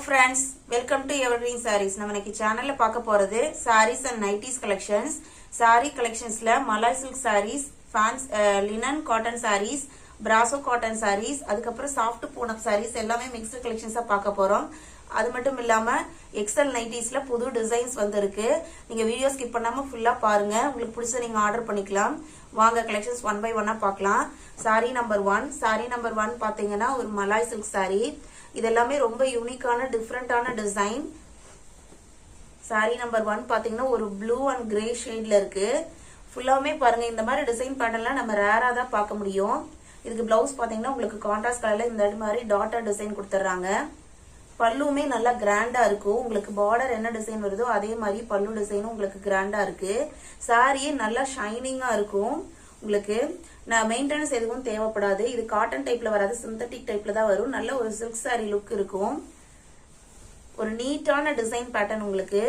friends, welcome to Evergreen Sarees. நம்ம இன்னைக்கு சேனல்ல பார்க்க போறது sarees and nighties collections. Saree collectionsல Malay silk sarees, fans linen cotton sarees, brasso cotton sarees, அதுக்கப்புறம் soft Poonam sarees எல்லாமே mixed collections பார்க்க போறோம். அது மட்டும் இல்லாம XL nightiesல புது டிசைன்ஸ் வந்திருக்கு. நீங்க வீடியோ ஸ்கிப் பண்ணாம ஃபுல்லா பாருங்க. உங்களுக்கு பிடிச்ச நீங்க ஆர்டர் பண்ணிக்கலாம். வாங்க collections one by one பார்க்கலாம். saree number 1 பாத்தீங்கன்னா ஒரு Malay silk saree. இதெல்லாமே ரொம்ப யூனிக்கான டிஃபரண்டான டிசைன். saree number 1 பாத்தீங்கன்னா ஒரு ப்ளூ அண்ட் கிரே ஷேட்ல இருக்கு. ஃபுல்லாமே பாருங்க இந்த மாதிரி டிசைன் பேட்டர்ன்லாம் நம்ம ரேரா தான் பார்க்க முடியும். இதுக்கு பிளவுஸ் பாத்தீங்கன்னா உங்களுக்கு கான்ட்ராஸ்ட் கலர்ல இந்த மாதிரி டாட்டர் டிசைன் கொடுத்துறாங்க. பல்லுமே நல்லா கிராண்டா இருக்கும். உங்களுக்கு பார்டர் என்ன டிசைன் வருதோ அதே மாதிரி பல்லு டிசைனும் உங்களுக்கு கிராண்டா இருக்கு. சாரியே நல்லா ஷைனிங்கா இருக்கும். உங்களுக்கு மெயின்டெனன்ஸ் எதுவும் தேவைப்படாது. இது காட்டன் டைப்ல வராது, சிந்தட்டிக் டைப்ல தான் வரும். நல்ல ஒரு சில்க் சாரி லுக் இருக்கும். ஒரு நீட்டான டிசைன் பேட்டர்ன். உங்களுக்கு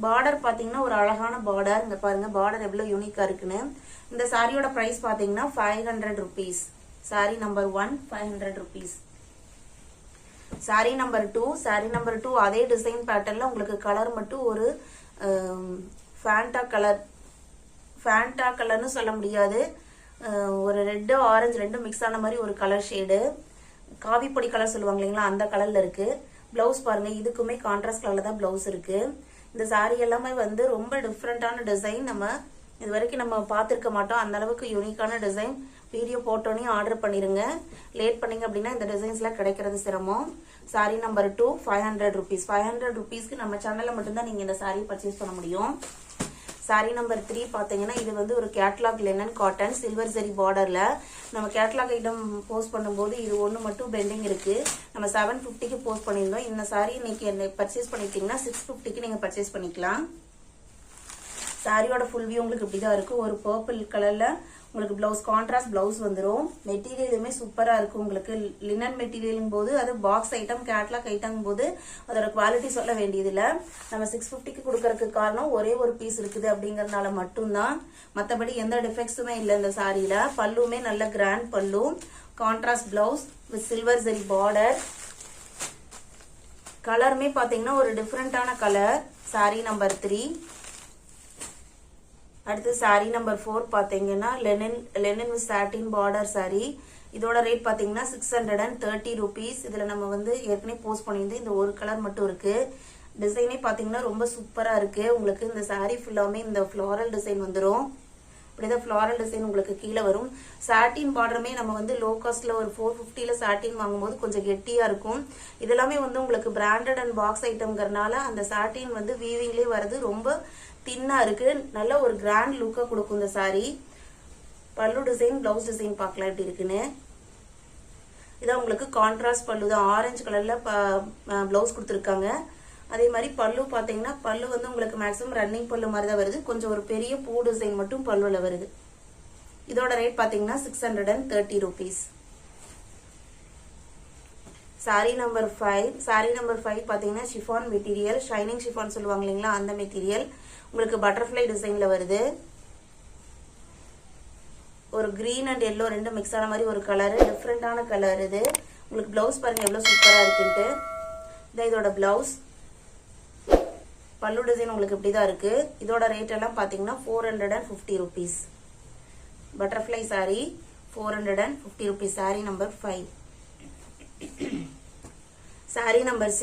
பார்டர் பாத்தீங்கன்னா ஒரு அழகான பார்டர். இங்க பாருங்க பார்டர் எவ்வளவு யூனிக்கா இருக்குன்னு. இந்த சாரியோட பிரைஸ் பாத்தீங்கன்னா 500 rupees. Sari number 1 500 rupees. Sari number 2 அதே டிசைன் பேட்டர்ன்ல உங்களுக்கு கலர் மட்டும் ஒரு ஃபேண்டா கலர்னு சொல்ல முடியாது. ஒரு ரெட் ஆரஞ்சு ரெண்டும் மிக்ஸ் ஆன மாதிரி ஒரு கலர் ஷேடு, காவி பொடி கலர் சொல்லுவாங்க இல்லைங்களா, அந்த கலர்ல இருக்கு. பிளவுஸ் பாருங்க, இதுக்குமே கான்ட்ராஸ்ட் கலர்ல தான் பிளவுஸ் இருக்கு. இந்த சாரி எல்லாமே வந்து ரொம்ப டிஃப்ரெண்டான டிசைன். நம்ம இது வரைக்கும் நம்ம பார்த்திருக்க மாட்டோம். அந்த அளவுக்கு யூனிக்கான டிசைன். வீடியோ போட்டோன்னே ஆர்டர் பண்ணிருங்க. லேட் பண்ணீங்க அப்படின்னா இந்த டிசைன்ஸ் எல்லாம் கிடைக்கிறது சிரமம். Sorry number 2 500 rupees. 500 rupeesக்கு நம்ம சேனல்ல மட்டும்தான் நீங்க இந்த சாரி பர்ச்சேஸ் பண்ண முடியும். சாரி நம்பர் 3 பாத்தீங்கன்னா இது வந்து ஒரு catalogue linen cotton silver zari பார்டர்ல. நம்ம கேட்லாக் ஐட்டம் போஸ்ட் பண்ணும்போது இது ஒண்ணு மட்டும் பெண்டிங் இருக்கு. நம்ம 750க்கு போஸ்ட் பண்ணிருந்தோம். இந்த சாரி இன்னைக்கு பர்ச்சேஸ் பண்ணிட்டீங்கன்னா 650க்கு நீங்க பர்ச்சேஸ் பண்ணிக்கலாம். சாரியோட ஃபுல் வியூ உங்களுக்கு இப்படிதான் இருக்கும். ஒரு பர்பிள் கலர்ல உங்களுக்கு பிளவுஸ் கான்ட்ராஸ்ட் பிளவுஸ் வந்துடும். மெட்டீரியலுமே சூப்பரா இருக்கும். உங்களுக்கு லினன் மெட்டீரியல் போது அது பாக்ஸ் ஐட்டம் கேட்லாக் ஐட்டம் போது அதோட குவாலிட்டி சொல்ல வேண்டியது இல்ல. நம்ம 650க்கு கொடுக்கறதுக்கு காரணம் ஒரே ஒரு பீஸ் இருக்குது அப்படிங்கறதுனால மட்டும்தான். மத்தபடி எந்த டிஃபெக்ட்ஸுமே இல்ல இந்த சாரியில. பல்லுமே நல்ல கிராண்ட் பல்லு, contrast blouse with silver zari border. கலருமே பாத்தீங்கன்னா ஒரு டிஃபரெண்டான கலர். Sorry number 3. அடுத்து சாரி நம்பர் 4 பாத்தீங்கன்னா Lenin with satin border sorry. இதோட ரேட் பாத்தீங்கன்னா 630 rupees. இதுல நம்ம வந்து ஏற்கனவே போஸ்ட் பண்ணிருந்து இந்த ஒரு கலர் மட்டும் இருக்கு. டிசைனே பாத்தீங்கன்னா ரொம்ப சூப்பரா இருக்கு. உங்களுக்கு இந்த சாரி ஃபுல்லாமே இந்த ஃப்ளாரல் டிசைன் வந்துடும். இப்படிதான் ஃப்ளாரல் டிசைன் உங்களுக்கு கீழே வரும். சாட்டின் பார்டருமே நம்ம வந்து லோ காஸ்ட்ல ஒரு 450ல சாட்டின் வாங்கும்போது கொஞ்சம் கெட்டியா இருக்கும். இதெல்லாமே வந்து உங்களுக்கு பிராண்டட் அண்ட் பாக்ஸ் ஐட்டம்ங்கறனால அந்த சாட்டின் வந்து வீவிங்லயே வருது. ரொம்ப தின்னா இருக்கு. நல்ல ஒரு கிராண்ட் லுக்கா கொடுக்கும் இந்த சாரி. பல்லு டிசைன் பிளவுஸ் டிசைன் பார்க்கலாம் எப்படி இருக்குன்னு. இதான் உங்களுக்கு கான்ட்ராஸ்ட் பல்லு தான். ஆரஞ்சு கலர்ல பிளவுஸ் கொடுத்துருக்காங்க. அதே மாதிரி பல்லு பாத்தீங்கன்னா பல்லு வந்து உங்களுக்கு மேக்ஸிமம் ரன்னிங் பல்லு மாதிரி தான் வருது. கொஞ்சம் ஒரு பெரிய பூ டிசைன் மட்டும் பல்லுல வருது. இதோட ரேட் பாத்தீங்கன்னா 630 rupees. சாரி நம்பர் 5 பாத்தீங்கன்னா ஷிஃபான் மெட்டீரியல், ஷைனிங் ஷிஃபான் சொல்லுவாங்க இல்லைங்களா, அந்த மெட்டீரியல் உங்களுக்கு பட்டர்ஃபிளை டிசைன்ல வருது. ஒரு கிரீன் அண்ட் எல்லோ ரெண்டு மிக்ஸ் ஆன மாதிரி ஒரு கலர், டிஃப்ரெண்டான கலர் இது. உங்களுக்கு பிளவுஸ் பாருங்க எவ்வளவு சூப்பரா இருக்குன்ட்டு. இதோட பிளவுஸ் பல்லு டிசைன் உங்களுக்கு இப்படிதான் இருக்கு. இதோட ரேட் எல்லாம் பாத்தீங்கன்னா 450 rupees. Butterfly sari 450 rupees. Sari number 5. Sari number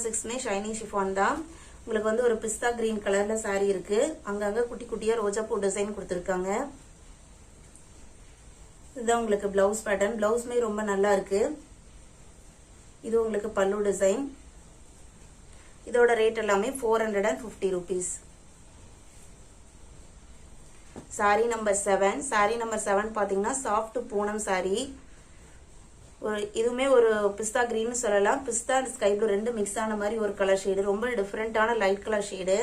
6மே ஷைனிங் ஷிஃபான் தான். உங்களுக்கு வந்து ஒரு பிஸ்தா கிரீன் கலர்ல சாரி இருக்கு. அங்கங்க குட்டி குட்டியா ரோஜா பூ டிசைன் கொடுத்திருக்காங்க. இதுதான் உங்களுக்கு பிளவுஸ் பேட்டர்ன். பிளவுஸ்மே ரொம்ப நல்லா இருக்கு. இது உங்களுக்கு பல்லு டிசைன். இதோட ரேட் எல்லாமே 450 rupees. சாரி நம்பர் 7 பாத்தீங்கன்னா சாஃப்ட் பூனம் சாரி. இதுவுமே ஒரு பிஸ்தா கிரீன் சொல்லலாம். பிஸ்தா அண்ட் ஸ்கை ப்ளூ ரெண்டு மிக்ஸ் ஆன மாதிரி ஒரு கலர் ஷேடு. ரொம்ப டிஃபரெண்டான லைட் கலர் ஷேடு.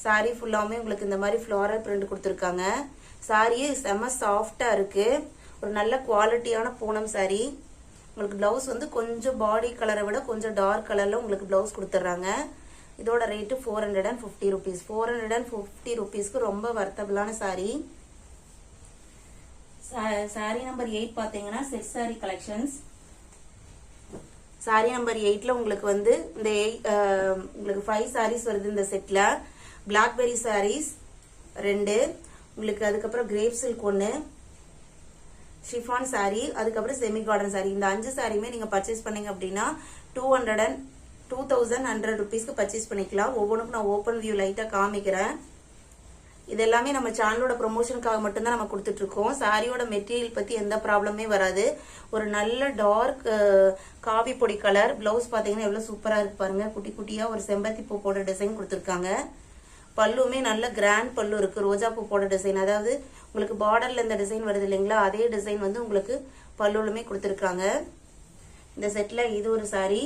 சாரி ஃபுல்லாமே உங்களுக்கு இந்த மாதிரி ஃப்ளாரல் பிரிண்ட் கொடுத்துருக்காங்க. சாரியே செம சாஃப்டா இருக்கு. ஒரு நல்ல குவாலிட்டியான பூனம் சாரி. உங்களுக்கு பிளவுஸ் வந்து கொஞ்சம் பாடி கலரை விட கொஞ்சம் டார்க் கலர்ல உங்களுக்கு பிளவுஸ் கொடுத்துட்றாங்க. இதோட ரேட்டு 450 rupees. 450 rupeesக்கு ரொம்ப வர்த்தபிளான சாரி. சாரி நம்பர் 8 பாத்தீங்கன்னா set sari collections. Sari number 8ல உங்களுக்கு வந்து இந்த உங்களுக்கு 5 சாரீஸ் வருது இந்த செட்ல. பிளாக்பெரி சாரீஸ் 2, உங்களுக்கு அதுக்கப்புறம் கிரேப் சில்க் 1, ஷிஃபான் சாரி, அதுக்கப்புறம் செமி கார்டன் சாரி. இந்த 5 சாரியுமே நீங்க பர்ச்சேஸ் பண்ணீங்க அப்படின்னா 2100 rupeesக்கு பர்ச்சேஸ் பண்ணிக்கலாம். ஒவ்வொன்றுக்கும் நான் ஓப்பன் வியூ லைட்டா காமிக்கிறேன். இது எல்லாமே நம்ம சேனலோட ப்ரொமோஷனுக்காக மட்டும்தான் நம்ம கொடுத்துட்டு இருக்கோம். சாரியோட மெட்டீரியல் பத்தி எந்த ப்ராப்ளமே வராது. ஒரு நல்ல டார்க் காவி பொடி கலர். பிளவுஸ் பாத்தீங்கன்னா எவ்வளவு சூப்பரா இருக்கு பாருங்க. குட்டி குட்டியா ஒரு செம்பருத்தி பூ போட டிசைன் கொடுத்துருக்காங்க. பல்லுமே நல்ல கிராண்ட் பல்லு இருக்கு. ரோஜா பூ போட டிசைன், அதாவது உங்களுக்கு பார்டர்ல இந்த டிசைன் வருது இல்லைங்களா, அதே டிசைன் வந்து உங்களுக்கு பல்லுலுமே கொடுத்துருக்காங்க. இந்த செட்ல இது ஒரு சாரி.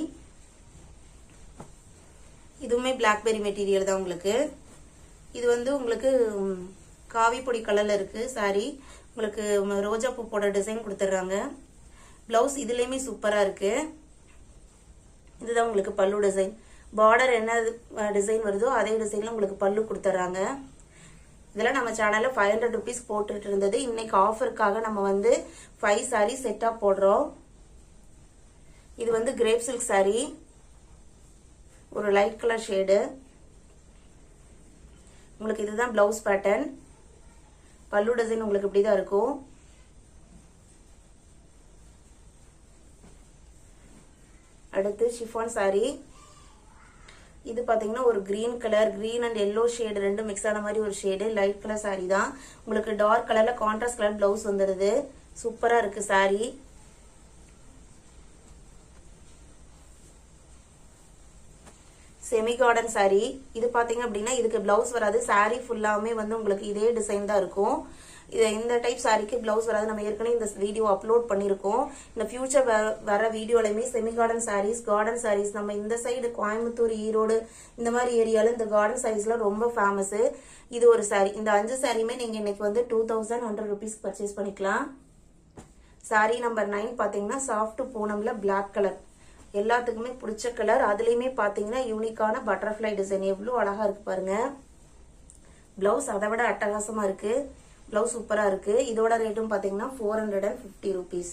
இதுவுமே பிளாக்பெரி மெட்டீரியல் தான் உங்களுக்கு. இது வந்து உங்களுக்கு காவி பொடி கலர்ல இருக்கு சாரி. உங்களுக்கு ரோஜா பூ போட டிசைன் கொடுத்துட்றாங்க. பிளவுஸ் இதுலயுமே சூப்பரா இருக்கு. இதுதான் உங்களுக்கு பல்லு டிசைன். பார்டர் என்ன டிசைன் வருதோ அதே டிசைன்ல உங்களுக்கு பல்லு கொடுத்துட்றாங்க. இதெல்லாம் நம்ம சேனல்ல 500 rupees போட்டுட்டு இருந்தது. இன்னைக்கு ஆஃபருக்காக நம்ம வந்து 5 சாரி செட்டா போடுறோம். இது வந்து கிரேப் சில்க் சாரி, ஒரு லைட் கலர் ஷேடு. உங்களுக்கு இதுதான் பிளவுஸ் பேட்டர்ன். பல்லு டிசைன் உங்களுக்கு இப்படிதான் இருக்கும். அடுத்து ஷிஃபான் சாரி. இது பாத்தீங்கன்னா ஒரு green colour, green and yellow shade ரெண்டும் மிக்ஸ் ஆன மாதிரி ஒரு ஷேடு. லைட் கலர் சாரி தான். உங்களுக்கு டார்க் கலர்ல கான்ட்ராஸ்ட் கலர் பிளவுஸ் வந்துடுது. சூப்பரா இருக்கு சாரி. Semi garden sorry. இது பாத்தீங்க அப்படின்னா இதுக்கு பிளவுஸ் வராது. சாரி ஃபுல்லாமே வந்து உங்களுக்கு இதே டிசைன் தான் இருக்கும். இந்த டைப் சாரிக்கு பிளவுஸ் வராது. நம்ம ஏற்கனவே இந்த வீடியோ அப்லோட் பண்ணிருக்கோம். இந்த ஃபியூச்சர் வர வீடியோலயுமே semi garden saris, garden saris, நம்ம இந்த சைடு கோயம்புத்தூர், ஈரோடு இந்த மாதிரி ஏரியால இந்த கார்டன் சாரீஸ்லாம் ரொம்ப ஃபேமஸ். இது ஒரு சாரி. இந்த 5 சாரியுமே நீங்க இன்னைக்கு வந்து 2100 rupees பர்ச்சேஸ் பண்ணிக்கலாம். சாரி நம்பர் 9 பாத்தீங்கன்னா சாஃப்ட் பூனம்ல பிளாக் கலர். எல்லாத்துக்குமே பிடிச்ச கலர். அதுலயுமே பாத்தீங்கன்னா யூனிக்கான பட்டர்ஃபிளை டிசைன் எவ்வளவு அழகா இருக்கு பாருங்க. பிளவுஸ் அதை விட அட்டகாசமா இருக்கு. பிளவுஸ் சூப்பரா இருக்கு. இதோட ரேட்டும் பாத்தீங்கன்னா 450 rupees.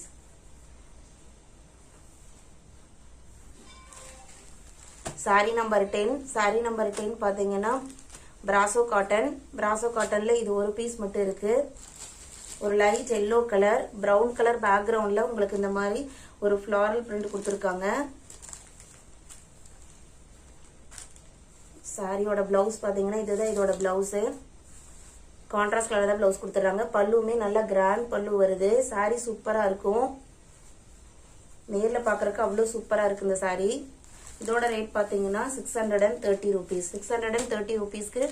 Sari number 10. Sorry number 10 பாத்தீங்கன்னா பிராசோ காட்டன். பிராசோ காட்டன்ல இது ஒரு பீஸ் மட்டும் இருக்கு. ஒரு light yellow colour, brown colour பேக்ரவுண்ட்ல உங்களுக்கு இந்த மாதிரி ஒரு ஃபிளாரல் பிரிண்ட் கொடுத்துருக்காங்க. சாரியோட பிளவுஸ் பாத்தீங்கன்னா இதுதான் இதோட பிளவுஸ். கான்ட்ராஸ்ட் கலர் தான் பிளவுஸ் கொடுத்துறாங்க. பல்லுமே நல்ல கிராண்ட் பல்லு வருது. சாரி சூப்பரா இருக்கும். நேர்ல பாக்குறதுக்கு அவ்வளவு சூப்பரா இருக்கு இந்த சாரி. இதோட ரேட் பாத்தீங்கன்னா 630 rupees. 630 rupeesக்கு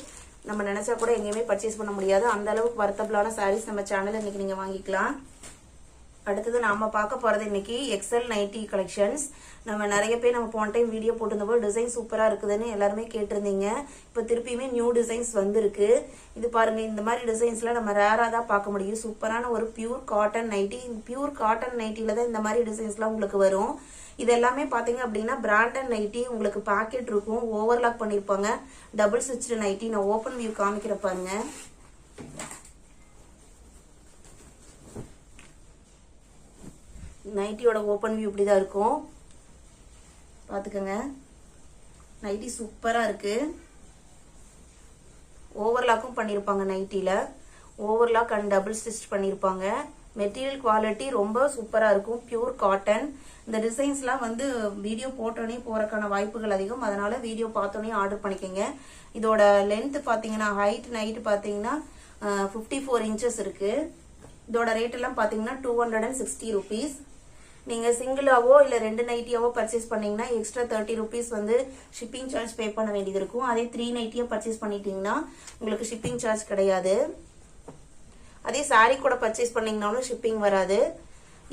நம்ம நினைச்சா கூட எங்கேயுமே பர்ச்சேஸ் பண்ண முடியாது. அந்த அளவுக்கு வர்த்தபிளான சாரீஸ் நம்ம சேனல்ல இன்னைக்கு நீங்க வாங்கிக்கலாம். அடுத்தது நாம பார்க்க போறது இன்னைக்கு எக்ஸல் நைட்டி கலெக்ஷன்ஸ். நம்ம நிறைய பேர் நம்ம போன டைம் வீடியோ போட்டிருந்தப்போ டிசைன் சூப்பரா இருக்குதுன்னு எல்லாருமே கேட்டிருந்தீங்க. இப்ப திருப்பியுமே நியூ டிசைன்ஸ் வந்திருக்கு. இது பாருங்க, இந்த மாதிரி டிசைன்ஸ்லாம் நம்ம ரேரா தான் பார்க்க முடியும். சூப்பரான ஒரு pure cotton nighty. Pure cotton நைட்டில தான் இந்த மாதிரி டிசைன்ஸ்லாம் உங்களுக்கு வரும். இது எல்லாமே பாத்தீங்க அப்படின்னா பிராண்டட் நைட்டி. உங்களுக்கு பாக்கெட் இருக்கும், ஓவர்லாக் பண்ணிருப்பாங்க. Double stitched nighty. நான் ஓபன் வியூ காமிக்கிற பாருங்க. நைட்டியோட ஓபன் வியூ இப்படிதான் இருக்கும். பாத்துக்கங்க, நைட்டி சூப்பரா இருக்கு. ஓவர்லாக்கும் பண்ணிருப்பாங்க நைட்டில. ஓவர்லாக் அண்ட் டபுள் ஸ்டிச் பண்ணிருப்பாங்க. மெட்டீரியல் குவாலிட்டி ரொம்ப சூப்பரா இருக்கும். Pure cotton. இந்த டிசைன்ஸ்லாம் வந்து வீடியோ போட்டோன்னே போறதுக்கான வாய்ப்புகள் அதிகம். அதனால வீடியோ பார்த்தோன்னே ஆர்டர் பண்ணிக்கங்க. இதோட லென்த் பாத்தீங்கன்னா ஹைட் நைட் பாத்தீங்கன்னா 54 inches இருக்கு. இதோட ரேட் எல்லாம் பாத்தீங்கன்னா 260 rupees. நீங்க சிங்கிளாவோ இல்ல 2 நைட்டியாவோ பர்ச்சேஸ் பண்ணீங்கன்னா எக்ஸ்ட்ரா 30 rupees வந்து ஷிப்பிங் சார்ஜ் பே பண்ண வேண்டியது இருக்கும். அதே 3 நைட்டியா பர்ச்சேஸ் பண்ணிட்டீங்கன்னா உங்களுக்கு ஷிப்பிங் சார்ஜ் கிடையாது. அதே சாரி கூட பர்ச்சேஸ் பண்ணீங்கனாலும் ஷிப்பிங் வராது.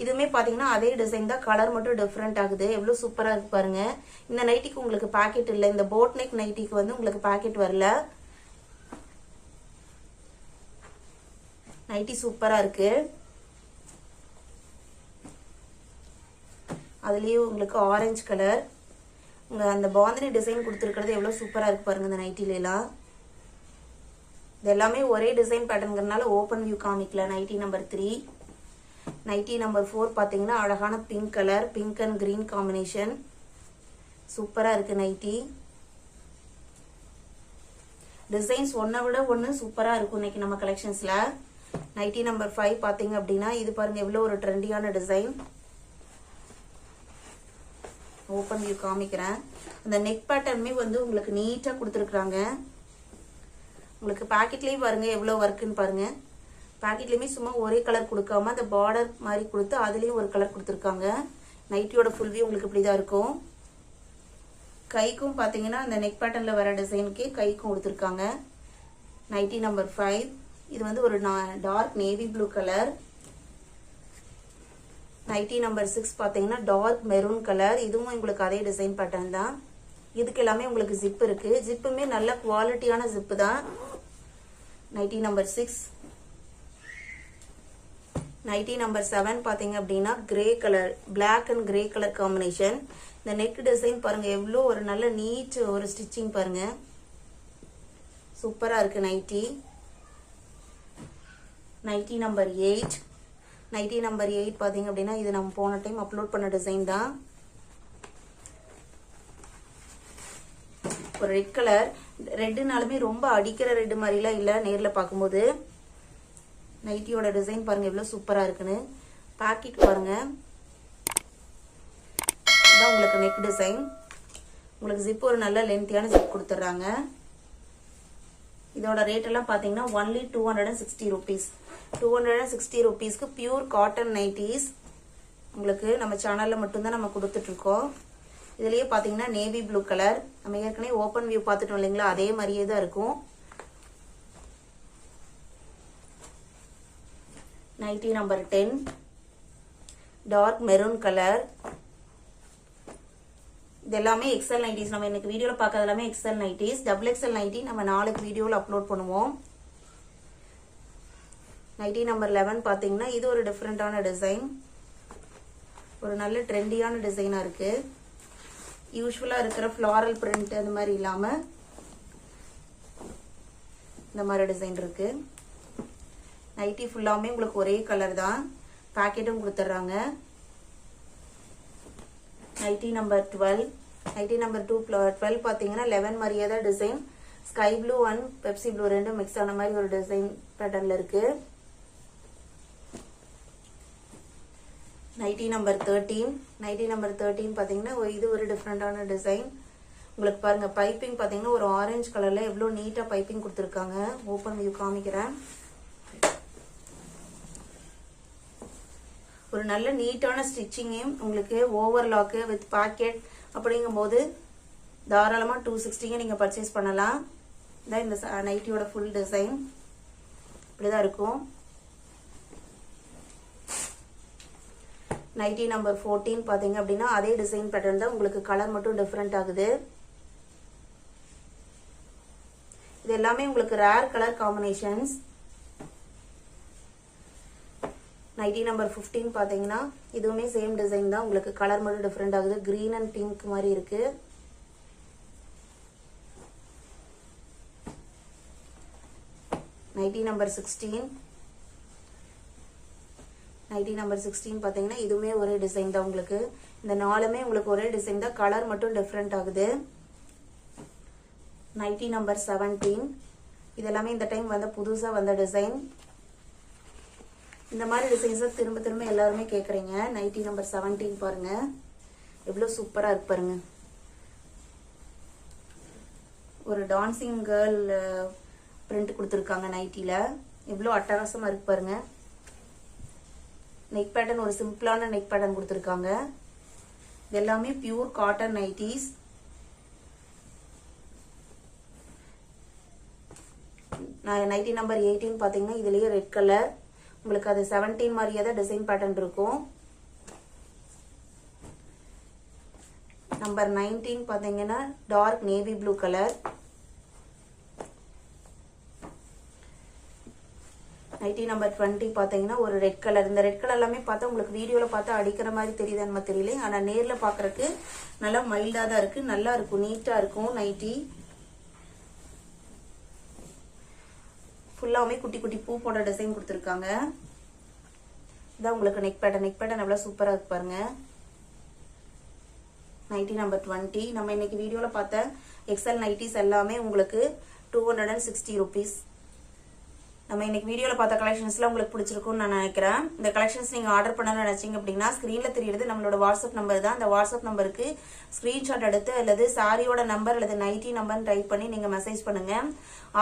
இதுமே பாத்தீங்கன்னா அதே டிசைன் தான், கலர் மட்டும் டிஃபரெண்ட் ஆகுது. எவ்வளவு சூப்பரா இருக்கு பாருங்க. இந்த நைட்டிக்கு உங்களுக்கு பாக்கெட் இல்ல. இந்த போட் நெக் நைட்டிக்கு வந்து உங்களுக்கு பாக்கெட் வரல. நைட்டி சூப்பரா இருக்கு. அதுலயும் உங்களுக்கு ஆரஞ்சு கலர் உங்க அந்த பாந்தினி டிசைன் கொடுத்துருக்கிறது எவ்வளவு சூப்பரா இருக்கு பாருங்க. இந்த நைட்டில எல்லாம் இது எல்லாமே ஒரே டிசைன் பேட்டர்ன்ங்கறனால ஓபன் வியூ காமிக்கல. Nightie number 3. நைட்டி நம்பர் 4 பார்த்தீங்கன்னா அழகான pink colour, pink and green combination. சூப்பராக இருக்குது நைட்டி. டிசைன்ஸ் ஒன்றை விட ஒன்று சூப்பராக இருக்கும் இன்னைக்கு நம்ம கலெக்ஷன்ஸில். நைட்டி நம்பர் 5 பார்த்தீங்க அப்படின்னா இது பாருங்க எவ்வளோ ஒரு ட்ரெண்டியான டிசைன். ஓப்பன் வியூ காமிக்கிறேன். அந்த நெக் பேட்டர்னுமே வந்து உங்களுக்கு நீட்டாக கொடுத்துருக்குறாங்க. உங்களுக்கு பேக்கெட்லேயும் பாருங்க எவ்வளோ ஒர்க்குன்னு பாருங்க. பேக்கெட்லேயுமே சும்மா ஒரே கலர் கொடுக்காம அந்த பார்டர் மாதிரி கொடுத்து அதுலேயும் ஒரு கலர் கொடுத்துருக்காங்க. நைட்டியோட ஃபுல் வியூ உங்களுக்கு இப்படி தான் இருக்கும். கைக்கும் பார்த்தீங்கன்னா அந்த நெக் பேட்டர்னில் வர டிசைனுக்கே கைக்கும் கொடுத்துருக்காங்க. நைட்டி நம்பர் 5 இது வந்து ஒரு dark navy blue colour. Nighty number 6 பார்த்தீங்கன்னா டார்க் மெரூன் கலர். இதுவும் உங்களுக்கு அதே டிசைன் பேட்டர்ன் தான். இதுக்கு எல்லாமே உங்களுக்கு ஜிப் இருக்கு. ஜிப்புமே நல்ல குவாலிட்டியான ஜிப்பு தான். Nightie number 6. நைட்டி நம்பர் 7 பார்த்தீங்க அப்படின்னா grey colour, black and grey colour combination. இந்த நெக் டிசைன் பாருங்க எவ்வளோ ஒரு நல்ல நீட் ஒரு ஸ்டிச்சிங் பாருங்க. சூப்பராக இருக்கு nighty. Nighty number 8. Nighty number 8 பார்த்தீங்க அப்படின்னா இது நம்ம போன டைம் அப்லோட் பண்ண டிசைன் தான். ஒரு ரெட் கலர். ரெட்டுனாலுமே ரொம்ப அடிக்கிற ரெட்டு மாதிரிலாம் இல்லை நேரில் பார்க்கும்போது. நைட்டியோட டிசைன் பாருங்க எவ்வளோ சூப்பராக இருக்குன்னு. பாக்கெட் பாருங்க, இதான் உங்களுக்கு நெக் டிசைன். உங்களுக்கு ஜிப் ஒரு நல்ல லென்த்தியான ஜிப் கொடுத்துட்றாங்க. இதோட ரேட் எல்லாம் பார்த்தீங்கன்னா ஒன்லி 260 rupees. 260 rupeesக்கு பியூர் காட்டன் நைட்டிஸ் உங்களுக்கு நம்ம சேனலில் மட்டும்தான் நம்ம கொடுத்துட்ருக்கோம். இதுலேயே பார்த்தீங்கன்னா நேவி ப்ளூ கலர். நம்ம ஏற்கனவே ஓப்பன் வியூ பார்த்துட்டோம் இல்லைங்களா, அதே மாதிரியே தான் இருக்கும். Nighty number 10 dark maroon colour. இது எல்லாமே எக்ஸல் நைட்டிஸ். நம்ம இன்னைக்கு வீடியோவில் பார்க்கறது எல்லாமே XL nighties. Double XL nighty நம்ம நாளைக்கு வீடியோவில் அப்லோட் பண்ணுவோம். நைட்டி நம்பர் 11 பார்த்தீங்கன்னா இது ஒரு டிஃப்ரெண்டான டிசைன். ஒரு நல்ல ட்ரெண்டியான டிசைனாக இருக்குது. யூஸ்வலாக இருக்கிற ஃப்ளாரல் பிரிண்ட் அந்த மாதிரி இல்லாமல் இந்த மாதிரி டிசைன் இருக்குது. நைட்டி ஃபுல்லாமே உங்களுக்கு ஒரே கலர் தான். பேக்கெட்டும் கொடுத்துட்றாங்க. Nightie number 12. நைட்டி நம்பர் 12 பார்த்தீங்கன்னா 11 மாதிரியே தான் design. Sky blue and Pepsi blue ரெண்டும் மிக்ஸ் ஆன மாதிரி ஒரு டிசைன் பேட்டர்னில் இருக்குது. Nightie number 13. நைட்டி நம்பர் 13 பார்த்தீங்கன்னா இது ஒரு டிஃப்ரெண்டான டிசைன். உங்களுக்கு பாருங்க பைப்பிங் பார்த்தீங்கன்னா ஒரு ஆரஞ்சு கலரில் எவ்வளோ நீட்டாக பைப்பிங் கொடுத்துருக்காங்க. ஓப்பன் வியூ காமிக்கிறேன். ஒரு நல்ல நீட்டான ஸ்டிச்சிங்கையும் உங்களுக்கு ஓவர்லாக்கு வித் பாக்கெட் அப்படிங்கும் போது தாராளமாக 260க்கு நீங்கள் பர்ச்சேஸ் பண்ணலாம். இதான் இந்த நைட்டியோட ஃபுல் டிசைன் இப்படிதான் இருக்கும். நைட்டி நம்பர் 14 பார்த்தீங்க அப்படின்னா அதே டிசைன் பேட்டர்ன் தான். உங்களுக்கு கலர் மட்டும் டிஃப்ரெண்ட் ஆகுது. இது எல்லாமே உங்களுக்கு rare colour combinations. Nightie number 15 பார்த்தீங்கன்னா இதுவுமே சேம் டிசைன் தான். உங்களுக்கு கலர் மட்டும் டிஃப்ரெண்ட் ஆகுது. கிரீன் அண்ட் பிங்க் மாதிரி இருக்கு. Nightie number 16. நைட்டி நம்பர் 16 பார்த்தீங்கன்னா இதுவுமே ஒரே டிசைன் தான். உங்களுக்கு இந்த நாலுமே உங்களுக்கு ஒரே டிசைன் தான். கலர் மட்டும் டிஃப்ரெண்ட் ஆகுது. Nightie number 17. இது எல்லாமே இந்த டைம் வந்து புதுசாக வந்த டிசைன். இந்த மாதிரி டிசைன்ஸை திரும்ப திரும்ப எல்லாருமே கேட்குறீங்க. நைட்டி நம்பர் 17 பாருங்க எவ்வளோ சூப்பராக இருக்கு பாருங்க. ஒரு டான்சிங் கேர்ள் பிரிண்ட் கொடுத்துருக்காங்க நைட்டியில். எவ்வளோ அட்டகாசமாக இருக்கு பாருங்க. நெக் பேட்டர்ன் ஒரு சிம்பிளான நெக் பேட்டர்ன் கொடுத்துருக்காங்க. இது எல்லாமே pure cotton nighties. Nightie number 18 பார்த்தீங்கன்னா இதுலேயே ரெட் கலர். உங்களுக்கு அது 17 மாதிரியே தான் டிசைன் பேட்டர்ன் இருக்கும். நம்பர் 19 பார்த்தீங்கன்னா dark navy blue colour. Nighty number 20 பார்த்தீங்கன்னா ஒரு ரெட் கலர். இந்த ரெட் கலர் எல்லாமே பார்த்தா உங்களுக்கு வீடியோவில் பார்த்தா அடிக்கிற மாதிரி தெரியுதுன்னு தெரியல. ஆனால் நேரில் பார்க்குறக்கு நல்லா மைல்டாக தான் இருக்குது. நல்லா இருக்கும், நீட்டாக இருக்கும் நைட்டி. ஃபுல்லாமே குட்டி குட்டி பூ போட டிசைன் கொடுத்துருக்காங்க. இதான் உங்களுக்கு நெக் பேட்டர்ன் எவ்வளவு சூப்பரா இருக்கு பாருங்க. Nightie number 20. நம்ம இன்னைக்கு வீடியோல பார்த்த எக்ஸல் நைட்டிஸ் எல்லாமே உங்களுக்கு 260 rupees. நம்ம இன்னைக்கு வீடியோல பார்த்த கலெக்ஷன்ஸ்ல உங்களுக்கு பிடிச்சிருக்கும்னு நான் நினைக்கிறேன். இந்த கலெக்ஷன்ஸ் நீங்க ஆர்டர் பண்ணணும்னு நினைச்சீங்க அப்படின்னா ஸ்கிரீன்ல தெரியுது நம்மளோட வாட்ஸ்அப் நம்பர் தான். அந்த வாட்ஸ்அப் நம்பருக்கு ஸ்கிரீன்ஷாட் எடுத்து அல்லது சாரியோட நம்பர் அல்லது நைட்டி நம்பர் டைப் பண்ணி நீங்க மெசேஜ் பண்ணுங்க.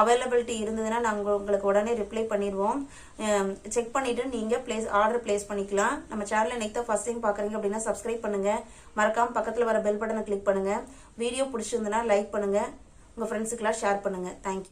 அவைலபிலிட்டி இருந்ததுன்னா நாங்கள் உங்களுக்கு உடனே ரிப்ளை பண்ணிடுவோம். செக் பண்ணிட்டு நீங்க ஆர்டர் பிளேஸ் பண்ணிக்கலாம். நம்ம சேனல் இன்னைக்கு தான் ஃபர்ஸ்ட் டைம் பாக்குறீங்க அப்படின்னா சப்ஸ்கிரைப் பண்ணுங்க. மறக்காம பக்கத்துல வர பெல் பட்டனை கிளிக் பண்ணுங்க. வீடியோ பிடிச்சிருந்ததுன்னா லைக் பண்ணுங்க. உங்க ஃப்ரெண்ட்ஸுக்கெல்லாம் ஷேர் பண்ணுங்க. தேங்க்யூ.